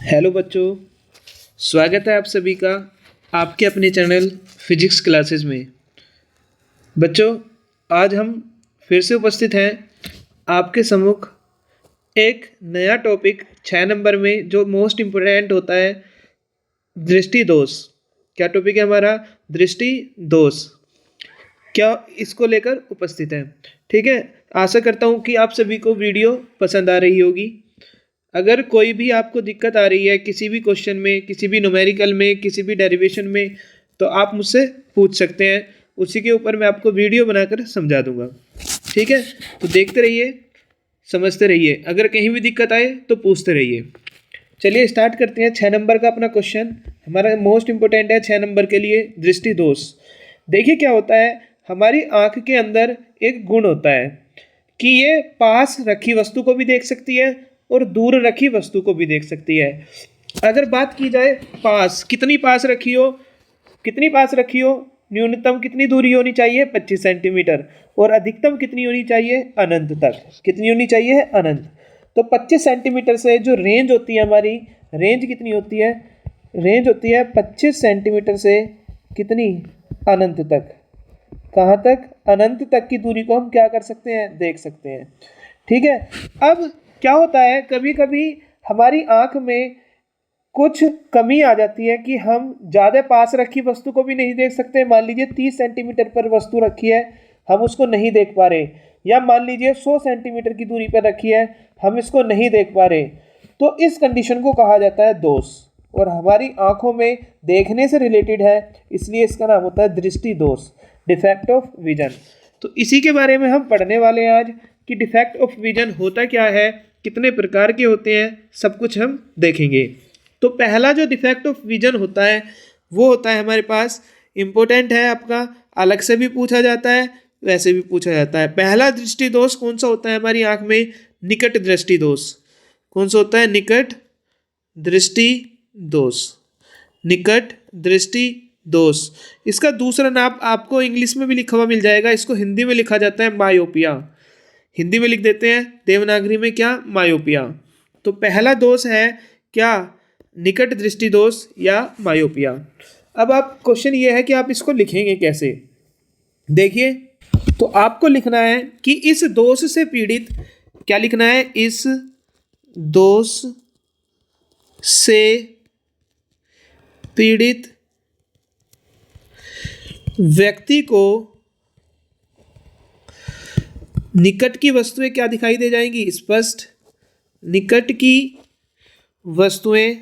Hello बच्चों, स्वागत है आप सभी का आपके अपने चैनल फिजिक्स क्लासेस में। बच्चों, आज हम फिर से उपस्थित हैं आपके सम्मुख एक नया टॉपिक 6 नंबर में जो मोस्ट इम्पोर्टेंट होता है, दृष्टि दोष। क्या टॉपिक है हमारा? दृष्टि दोष। क्या इसको लेकर उपस्थित है? ठीक है, आशा करता हूँ कि आप सभी को वीडियो पसंद आ रही होगी। अगर कोई भी आपको दिक्कत आ रही है किसी भी क्वेश्चन में, किसी भी न्यूमेरिकल में, किसी भी डेरिवेशन में, तो आप मुझसे पूछ सकते हैं। उसी के ऊपर मैं आपको वीडियो बनाकर समझा दूंगा। ठीक है, तो देखते रहिए, समझते रहिए। अगर कहीं भी दिक्कत आए तो पूछते रहिए। चलिए स्टार्ट करते हैं 6 नंबर का अपना क्वेश्चन। हमारा मोस्ट इम्पोर्टेंट है 6 नंबर के लिए, दृष्टि दोष। देखिए क्या होता है, हमारी आँख के अंदर एक गुण होता है कि ये पास रखी वस्तु को भी देख सकती है और दूर रखी वस्तु को भी देख सकती है। अगर बात की जाए पास, कितनी पास रखी हो, न्यूनतम कितनी दूरी होनी चाहिए? 25 सेंटीमीटर। और अधिकतम कितनी होनी चाहिए? अनंत तक। कितनी होनी चाहिए? अनंत। तो 25 सेंटीमीटर से जो रेंज होती है हमारी, रेंज कितनी होती है? रेंज होती है 25 सेंटीमीटर से कितनी? अनंत तक। कहाँ तक? अनंत तक की दूरी को हम क्या कर सकते हैं? देख सकते हैं। ठीक है, अब क्या होता है, कभी कभी हमारी आँख में कुछ कमी आ जाती है कि हम ज़्यादा पास रखी वस्तु को भी नहीं देख सकते। मान लीजिए 30 सेंटीमीटर पर वस्तु रखी है, हम उसको नहीं देख पा रहे, या मान लीजिए 100 सेंटीमीटर की दूरी पर रखी है, हम इसको नहीं देख पा रहे, तो इस कंडीशन को कहा जाता है दोष। और हमारी आँखों में देखने से रिलेटेड है, इसलिए इसका नाम होता है दृष्टि दोष, डिफेक्ट ऑफ विजन। तो इसी के बारे में हम पढ़ने वाले हैं आज कि डिफेक्ट ऑफ विजन होता क्या है, कितने प्रकार के होते हैं, सब कुछ हम देखेंगे। तो पहला जो डिफेक्ट ऑफ विजन होता है वो होता है हमारे पास, इम्पोर्टेंट है आपका, अलग से भी पूछा जाता है, वैसे भी पूछा जाता है। पहला दृष्टि दोष कौन सा होता है हमारी आँख में? निकट दृष्टि दोष। कौन सा होता है? निकट दृष्टि दोष। निकट दृष्टि दोष। इसका दूसरा नाम आपको इंग्लिश में भी लिखा हुआ मिल जाएगा, इसको हिंदी में लिखा जाता है मायोपिया। हिंदी में लिख देते हैं देवनागरी में क्या? मायोपिया। तो पहला दोष है क्या? निकट दृष्टि दोष या मायोपिया। अब आप क्वेश्चन ये है कि आप इसको लिखेंगे कैसे? देखिए, तो आपको लिखना है कि इस दोष से पीड़ित, क्या लिखना है? इस दोष से पीड़ित व्यक्ति को निकट की वस्तुएं क्या दिखाई दे जाएंगी? स्पष्ट। निकट की वस्तुएं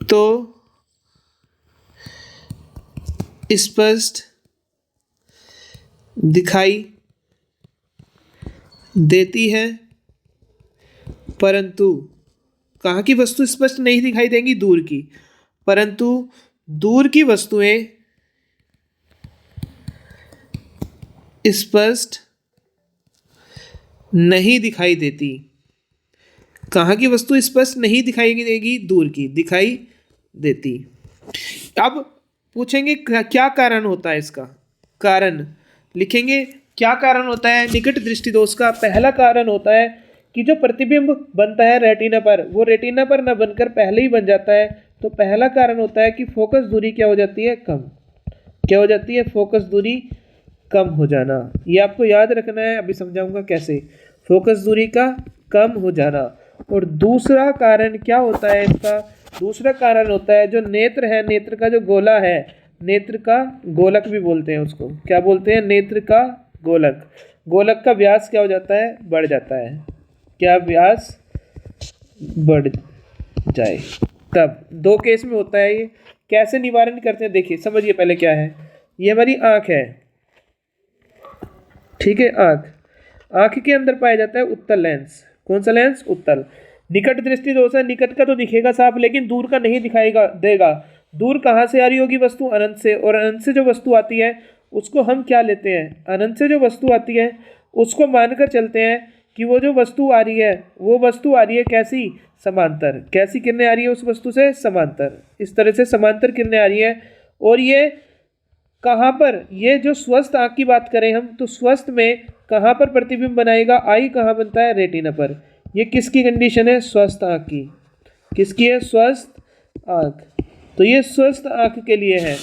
तो स्पष्ट दिखाई देती है, परंतु कहाँ की वस्तु स्पष्ट नहीं दिखाई देंगी? दूर की। परंतु दूर की वस्तुएं स्पष्ट नहीं दिखाई देती। कहाँ की वस्तु स्पष्ट नहीं दिखाई देगी? दूर की दिखाई देती। अब पूछेंगे क्या कारण होता है इसका? कारण लिखेंगे, क्या कारण होता है निकट दृष्टि दोष का? पहला कारण होता है कि जो प्रतिबिंब बनता है रेटिना पर, वो रेटिना पर न बनकर पहले ही बन जाता है। तो पहला कारण होता है कि फोकस दूरी क्या हो जाती है? कम। क्या हो जाती है? फोकस दूरी कम हो जाना। ये आपको याद रखना है, अभी समझाऊंगा कैसे। फोकस दूरी का कम हो जाना। और दूसरा कारण क्या होता है इसका? दूसरा कारण होता है जो नेत्र है, नेत्र का जो गोला है, नेत्र का गोलक भी बोलते हैं उसको। क्या बोलते हैं? नेत्र का गोलक। गोलक का व्यास क्या हो जाता है? बढ़ जाता है। क्या? व्यास बढ़ जाए। तब दो केस में होता है ये। कैसे निवारण करते हैं? देखिए, समझिए पहले क्या है। ये हमारी आँख है, ठीक है। आँख के अंदर पाया जाता है उत्तल लेंस। कौन सा लेंस? उत्तल। निकट दृष्टि दोष है, निकट का तो दिखेगा साफ, लेकिन दूर का नहीं दिखाएगा देगा। दूर कहाँ से आ रही होगी वस्तु? अनंत से। और अनंत से जो वस्तु आती है उसको हम क्या लेते हैं? अनंत से जो वस्तु आती है उसको मानकर चलते हैं कि वो जो वस्तु आ रही है, वो वस्तु आ रही है कैसी? समांतर। कैसी किरणें आ रही है उस वस्तु से? समांतर। इस तरह से समांतर किरणें आ रही है। और ये कहाँ पर? ये जो स्वस्थ आँख की बात करें हम, तो स्वस्थ में कहाँ पर प्रतिबिंब बनाएगा? आई कहाँ बनता है? रेटिना पर। ये किसकी कंडीशन है? स्वस्थ आँख की। किसकी है? स्वस्थ आँख। तो ये स्वस्थ आँख के लिए है।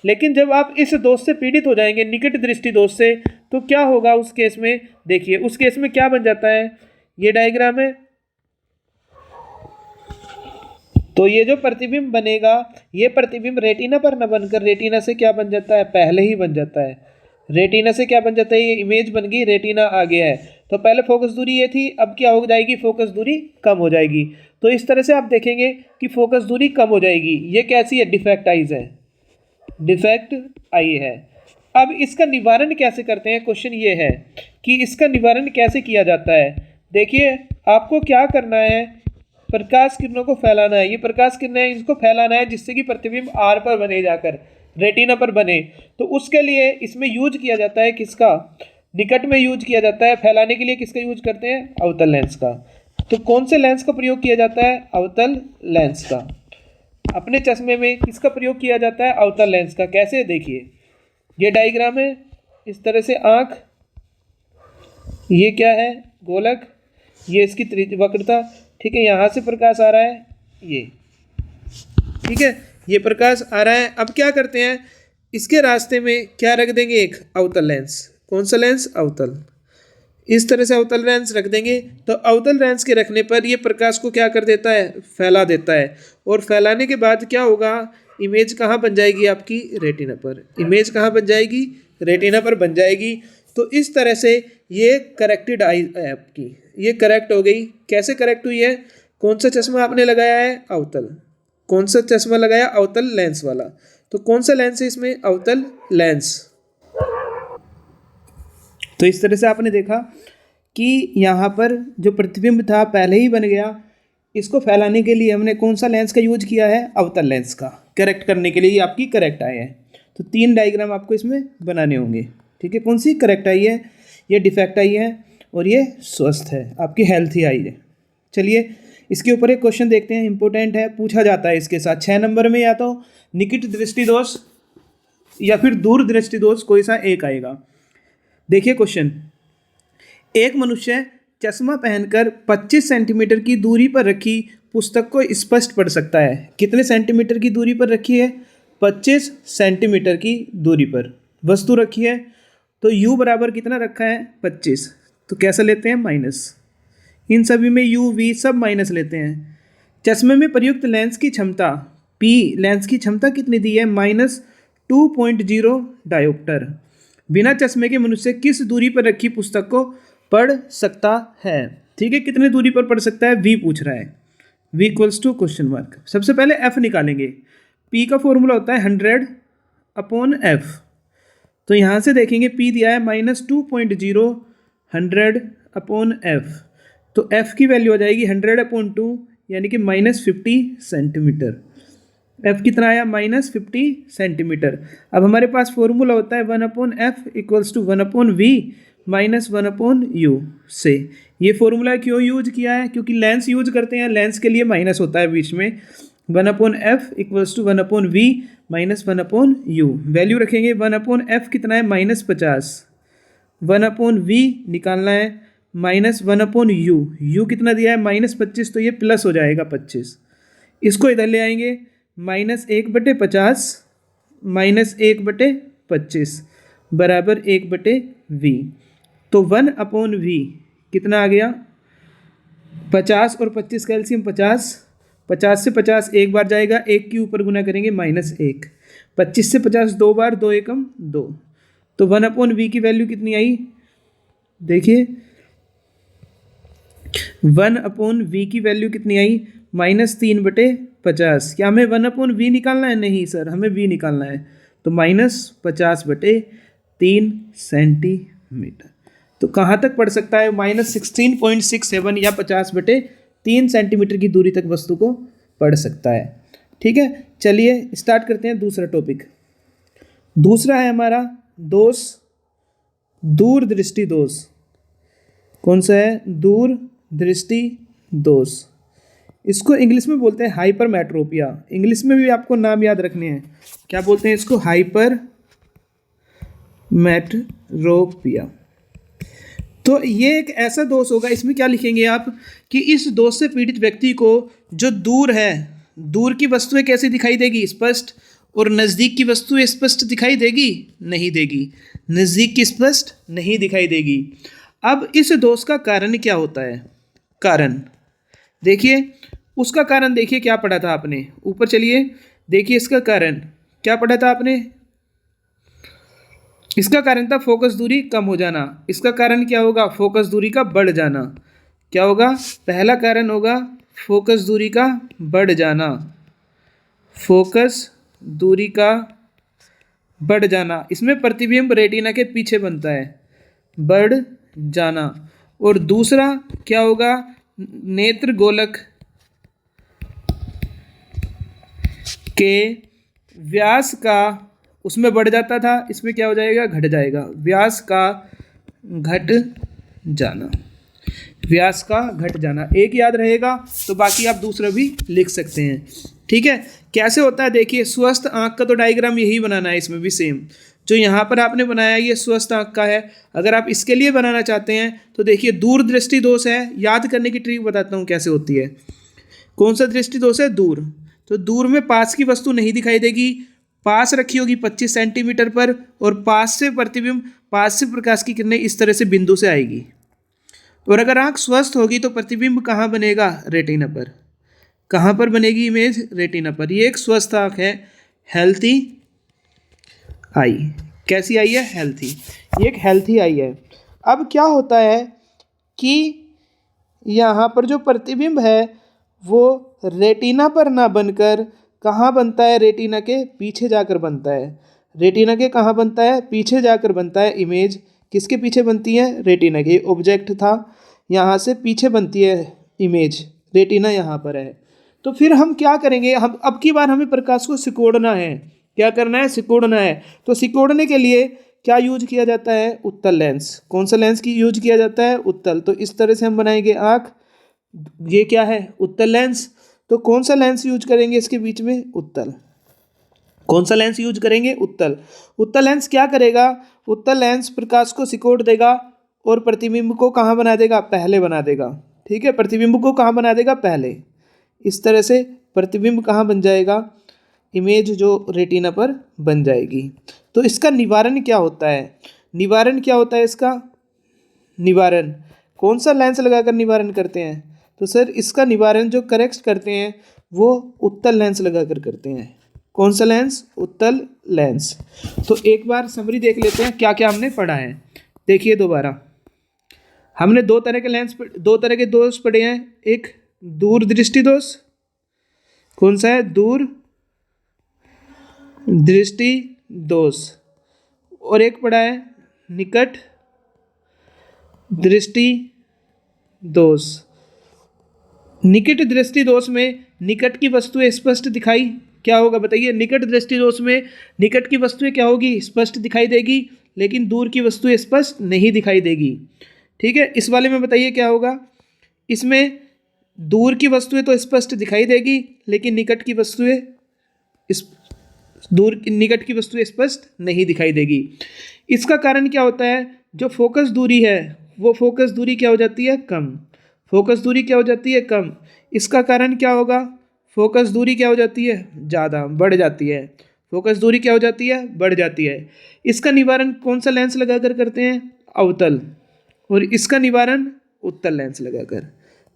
लेकिन जब आप इस दोष से पीड़ित हो जाएंगे, निकट दृष्टि दोष से, तो क्या होगा उस केस में? देखिए उस केस में क्या बन जाता है, ये डायग्राम है। तो ये जो प्रतिबिंब बनेगा, ये प्रतिबिंब रेटिना पर न बनकर रेटिना से क्या बन जाता है? पहले ही बन जाता है। रेटिना से क्या बन जाता है? ये इमेज बन गई, रेटिना आ गया है। तो पहले फोकस दूरी ये थी, अब क्या हो जाएगी? फोकस दूरी कम हो जाएगी। तो इस तरह से आप देखेंगे कि फोकस दूरी कम हो जाएगी। ये कैसी है? डिफेक्ट आइज है, डिफेक्ट आई है। अब इसका निवारण कैसे करते हैं? क्वेश्चन ये है कि इसका निवारण कैसे किया जाता है। देखिए आपको क्या करना है, प्रकाश किरणों को फैलाना है। ये प्रकाश किरणें हैं, इनको फैलाना है जिससे कि प्रतिबिंब आर पर बने, जाकर रेटिना पर बने। तो उसके लिए इसमें यूज किया जाता है किसका? निकट में यूज किया जाता है। फैलाने के लिए किसका यूज करते हैं? अवतल लेंस का। तो कौन से लेंस का प्रयोग किया जाता है? अवतल लेंस का। अपने चश्मे में किसका प्रयोग किया जाता है? अवतल लेंस का। कैसे? देखिए ये डायग्राम है, इस तरह से आँख, ये क्या है? गोलक, ये इसकी वक्रता, ठीक है। यहाँ से प्रकाश आ रहा है, ये, ठीक है, ये प्रकाश आ रहा है। अब क्या करते हैं, इसके रास्ते में क्या रख देंगे? एक अवतल लेंस। कौन सा लेंस? अवतल। इस तरह से अवतल लेंस रख देंगे। तो अवतल लेंस के रखने पर ये प्रकाश को क्या कर देता है? फैला देता है। और फैलाने के बाद क्या होगा? इमेज कहाँ बन जाएगी आपकी? रेटिना पर। इमेज कहाँ बन जाएगी? रेटिना पर बन जाएगी। तो इस तरह से ये करेक्टेड आई है आपकी, ये करेक्ट हो गई। कैसे करेक्ट हुई है? कौन सा चश्मा आपने लगाया है? अवतल। कौन सा चश्मा लगाया? अवतल लेंस वाला। तो कौन सा लेंस है इसमें? अवतल लेंस। तो इस तरह से आपने देखा कि यहाँ पर जो प्रतिबिंब था पहले ही बन गया। इसको फैलाने के लिए हमने कौन सा लेंस का यूज किया है? अवतल लेंस का। करेक्ट करने के लिए ये आपकी करेक्ट आई है। तो 3 डायग्राम आपको इसमें बनाने होंगे, ठीक है। कौन सी करेक्ट आई है? ये डिफेक्ट आई है और ये स्वस्थ है, आपकी हेल्थी आई है। चलिए इसके ऊपर एक क्वेश्चन देखते हैं, इंपॉर्टेंट है, पूछा जाता है इसके साथ 6 नंबर में। या तो निकट दृष्टि दोष या फिर दूर दृष्टि दोष, कोई सा एक आएगा। देखिए क्वेश्चन, एक मनुष्य चश्मा पहनकर 25 सेंटीमीटर की दूरी पर रखी पुस्तक को स्पष्ट पढ़ सकता है। कितने सेंटीमीटर की दूरी पर रखी है? 25 सेंटीमीटर की दूरी पर वस्तु रखी है। तो u बराबर कितना रखा है? 25। तो कैसा लेते हैं? माइनस। इन सभी में u v सब माइनस लेते हैं। चश्मे में प्रयुक्त लेंस की क्षमता p, लेंस की क्षमता कितनी दी है? -2.0 डायोप्टर। बिना चश्मे के मनुष्य किस दूरी पर रखी पुस्तक को पढ़ सकता है? ठीक है, कितने दूरी पर पढ़ सकता है? v पूछ रहा है। v equals to question mark. सबसे पहले f निकालेंगे। p का फॉर्मूला होता है 100/f। तो यहाँ से देखेंगे p दिया है -2.0 100/f। तो f की वैल्यू आ जाएगी 100/2 यानी कि -50 सेंटीमीटर। f कितना आया? -50 सेंटीमीटर। अब हमारे पास फॉर्मूला होता है 1/f equals to 1/v -1/u से। ये फॉर्मूला क्यों यूज किया है? क्योंकि लेंस यूज करते हैं, लेंस के लिए माइनस होता है बीच में। 1/f equals to 1/v -1/u। Value रखेंगे 1/f कितना है? -50। 1/v निकालना है -1/u। u कितना दिया है? -25। तो ये प्लस हो जाएगा 25। इसको इधर ले आएंगे, -1/50 -1/25 बराबर 1/v। तो 1/v कितना आ गया? 50 और 25 का एलसीएम 50। 50 से 50 एक बार जाएगा, एक के ऊपर गुना करेंगे -1। 25 से 50 दो बार, 2 एकम 2। तो 1/v की वैल्यू कितनी आई? देखिए 1/v की वैल्यू कितनी आई? -3/50। क्या हमें 1/v निकालना है? नहीं सर, हमें v निकालना है। तो -50/3 सेंटीमीटर। तो कहाँ तक पढ़ सकता है? -16.67 या 50/3 सेंटीमीटर की दूरी तक वस्तु को पढ़ सकता है। ठीक है, चलिए स्टार्ट करते हैं दूसरा टॉपिक। दूसरा है हमारा दोष, दूर दृष्टि दोष। कौन सा है? दूर दृष्टि दोष। इसको इंग्लिश में बोलते हैं हाइपरमेट्रोपिया। इंग्लिश में भी आपको नाम याद रखने हैं। क्या बोलते हैं इसको? हाइपरमेट्रोपिया। तो ये एक ऐसा दोष होगा, इसमें क्या लिखेंगे आप कि इस दोष से पीड़ित व्यक्ति को जो दूर है, दूर की वस्तुएं कैसी दिखाई देगी? स्पष्ट। और नज़दीक की वस्तुएं स्पष्ट दिखाई देगी? नहीं देगी। नज़दीक की स्पष्ट नहीं दिखाई देगी। अब इस दोष का कारण क्या होता है? कारण देखिए, उसका कारण देखिए क्या पढ़ा था आपने, ऊपर चलिए देखिए इसका कारण क्या पढ़ा था आपने। इसका कारण था फोकस दूरी कम हो जाना। इसका कारण क्या होगा? फोकस दूरी का बढ़ जाना। क्या होगा? पहला कारण होगा फोकस दूरी का बढ़ जाना। फोकस दूरी का बढ़ जाना, इसमें प्रतिबिंब रेटिना के पीछे बनता है, बढ़ जाना। और दूसरा क्या होगा? नेत्र गोलक के व्यास का उसमें बढ़ जाता था, इसमें क्या हो जाएगा? घट जाएगा। व्यास का घट जाना, व्यास का घट जाना। एक याद रहेगा तो बाकी आप दूसरा भी लिख सकते हैं। ठीक है, कैसे होता है देखिए, स्वस्थ आंख का तो डायग्राम यही बनाना है, इसमें भी सेम जो यहाँ पर आपने बनाया ये स्वस्थ आंख का है। अगर आप इसके लिए बनाना चाहते हैं तो देखिए दूरदृष्टि दोष है। याद करने की ट्रिक बताता हूँ कैसे होती है। कौन सा दृष्टि दोष है? दूर। तो दूर में पास की वस्तु नहीं दिखाई देगी, पास रखी होगी 25 सेंटीमीटर पर, और पास से प्रतिबिंब, पास से प्रकाश की किरणें इस तरह से बिंदु से आएगी। और अगर आंख स्वस्थ होगी तो प्रतिबिंब कहाँ बनेगा? रेटिना पर। कहाँ पर बनेगी इमेज? रेटिना पर। ये एक स्वस्थ आंख है, हेल्थी आई। कैसी आई है? हेल्थी। ये एक हेल्थी आई है। अब क्या होता है कि यहाँ पर जो प्रतिबिंब है वो रेटिना पर ना बनकर कहाँ बनता है? रेटिना के पीछे जाकर बनता है। रेटिना के कहाँ बनता है? पीछे जाकर बनता है। इमेज किसके पीछे बनती है? रेटिना के। ऑब्जेक्ट था, यहाँ से पीछे बनती है इमेज, रेटिना यहाँ पर है। तो फिर हम क्या करेंगे? हम अब की बार हमें प्रकाश को सिकोड़ना है। क्या करना है? सिकोड़ना है। तो सिकोड़ने के लिए क्या यूज किया जाता है? उत्तल लेंस। कौन सा लेंस की यूज किया जाता है? उत्तल। तो इस तरह से हम बनाएंगे आँख। ये क्या है? उत्तल लेंस। तो कौन सा लेंस यूज करेंगे इसके बीच में? उत्तल। कौन सा लेंस यूज करेंगे? उत्तल। उत्तल लेंस क्या करेगा? उत्तल लेंस प्रकाश को सिकोड़ देगा और प्रतिबिंब को कहाँ बना देगा? पहले बना देगा। ठीक है, प्रतिबिंब को कहाँ बना देगा? पहले। इस तरह से प्रतिबिंब कहाँ बन जाएगा? इमेज जो रेटिना पर बन जाएगी। तो इसका निवारण क्या होता है? निवारण क्या होता है इसका? निवारण कौन सा लेंस लगाकर निवारण करते हैं? तो सर इसका निवारण जो करेक्ट करते हैं वो उत्तल लेंस लगाकर करते हैं। कौन सा लेंस? उत्तल लेंस। तो एक बार समरी देख लेते हैं क्या क्या हमने पढ़ा है। देखिए दोबारा, हमने दो तरह के दोष पढ़े हैं। एक दूरदृष्टि दोष। कौन सा है? दूर दृष्टि दोष। और एक पढ़ा है निकट दृष्टि दोष। निकट दृष्टि दोष में निकट की वस्तुएं स्पष्ट दिखाई क्या होगा? बताइए। निकट दृष्टि दोष में निकट की वस्तुएं क्या होगी? स्पष्ट दिखाई देगी, लेकिन दूर की वस्तुएं स्पष्ट नहीं दिखाई देगी। ठीक है, इस वाले में बताइए क्या होगा? इसमें दूर की वस्तुएं तो स्पष्ट दिखाई देगी, लेकिन निकट की वस्तुएं स्पष्ट नहीं दिखाई देगी। इसका कारण क्या होता है? जो फोकस दूरी है वो फोकस दूरी क्या हो जाती है? कम। फोकस दूरी क्या हो जाती है? कम। इसका कारण क्या होगा? फोकस दूरी क्या हो जाती है? ज़्यादा, बढ़ जाती है। फोकस दूरी क्या हो जाती है? बढ़ जाती है। इसका निवारण कौन सा लेंस लगाकर करते हैं? अवतल। और इसका निवारण उत्तल लेंस लगाकर।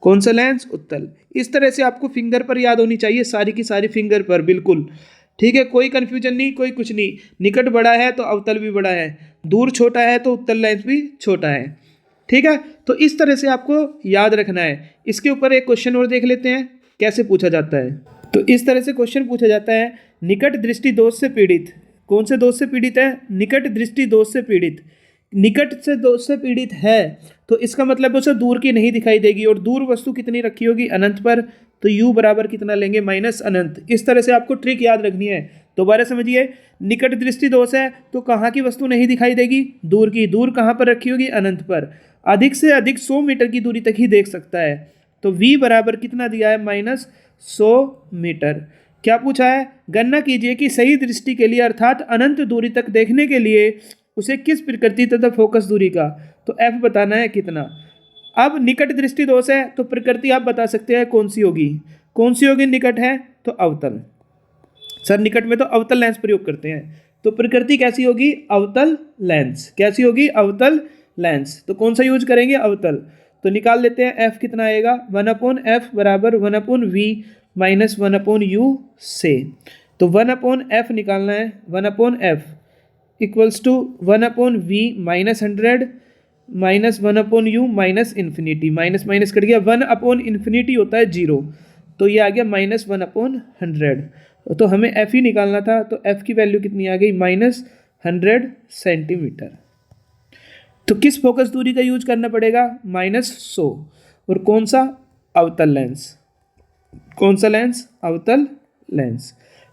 कौन सा लेंस? उत्तल। इस तरह से आपको फिंगर पर याद होनी चाहिए, सारी की सारी फिंगर पर, बिल्कुल। ठीक है, कोई कन्फ्यूजन नहीं, कोई कुछ नहीं। निकट बड़ा है तो अवतल भी बड़ा है, दूर छोटा है तो उत्तल लेंस भी छोटा है। ठीक है, तो इस तरह से आपको याद रखना है। इसके ऊपर एक क्वेश्चन और देख लेते हैं कैसे पूछा जाता है। तो इस तरह से क्वेश्चन पूछा जाता है, निकट दृष्टि दोष से पीड़ित। कौन से दोष से पीड़ित है? निकट दृष्टि दोष से पीड़ित। निकट से दोष से पीड़ित है तो इसका मतलब उसे दूर की नहीं दिखाई देगी, और दूर वस्तु कितनी रखी होगी? अनंत पर। तो u बराबर कितना लेंगे? माइनस अनंत। इस तरह से आपको ट्रिक याद रखनी है। दोबारा समझिए, निकट दृष्टि दोष है तो कहाँ की वस्तु नहीं दिखाई देगी? दूर की। दूर कहाँ पर रखी होगी? अनंत पर। अधिक से अधिक 100 मीटर की दूरी तक ही देख सकता है। तो v बराबर कितना दिया है? Minus 100 metre. क्या पूछा है? गणना कीजिए कि सही दृष्टि के लिए अर्थात अनंत दूरी तक देखने के लिए उसे किस प्रकृति तथा फोकस दूरी का तो f बताना है कितना। अब निकट दृष्टि दोष है तो प्रकृति आप बता सकते हैं कौन सी होगी, कौन सी होगी निकट है तो अवतल। सर निकट में तो अवतल लेंस प्रयोग करते हैं, तो प्रकृति कैसी होगी, अवतल लेंस। कैसी होगी, अवतल लेंस। तो कौन सा यूज करेंगे, अवतल। तो निकाल लेते हैं f कितना आएगा, 1/f बराबर 1/v माइनस 1/u से। तो 1/f निकालना है, 1/f equals to 1/v minus 100 minus 1/u minus infinity, minus minus cut गया, 1/इन्फिनिटी होता है 0, तो ये आ गया माइनस 1/100। तो हमें f ही निकालना था, तो f की वैल्यू कितनी आ गई, -100 सेंटीमीटर। तो किस फोकस दूरी का यूज करना पड़ेगा, -100। और कौन सा, अवतल लेंस। कौन सा लेंस, अवतल लेंस।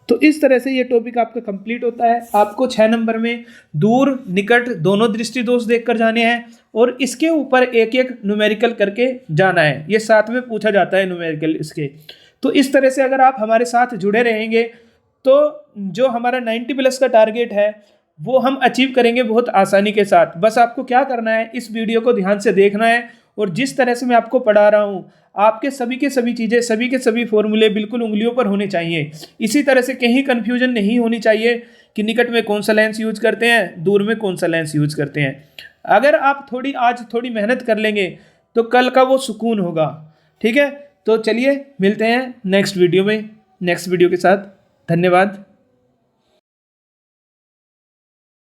तो इस तरह से ये टॉपिक आपका कंप्लीट होता है। आपको 6 नंबर में दूर निकट दोनों दृष्टि दोष देखकर जाने हैं और इसके ऊपर एक एक न्यूमेरिकल करके जाना है। ये साथ में पूछा जाता है न्यूमेरिकल इसके। तो इस तरह से अगर आप हमारे साथ जुड़े रहेंगे तो जो हमारा 90+ का टारगेट है वो हम अचीव करेंगे बहुत आसानी के साथ। बस आपको क्या करना है, इस वीडियो को ध्यान से देखना है और जिस तरह से मैं आपको पढ़ा रहा हूँ आपके सभी के सभी चीज़ें, सभी के सभी फॉर्मूले बिल्कुल उंगलियों पर होने चाहिए। इसी तरह से कहीं कन्फ्यूजन नहीं होनी चाहिए कि निकट में कौन सा लेंस यूज करते हैं, दूर में कौन सा लेंस यूज करते हैं। अगर आप आज थोड़ी मेहनत कर लेंगे तो कल का वो सुकून होगा। ठीक है, तो चलिए मिलते हैं नेक्स्ट वीडियो में, नेक्स्ट वीडियो के साथ। धन्यवाद।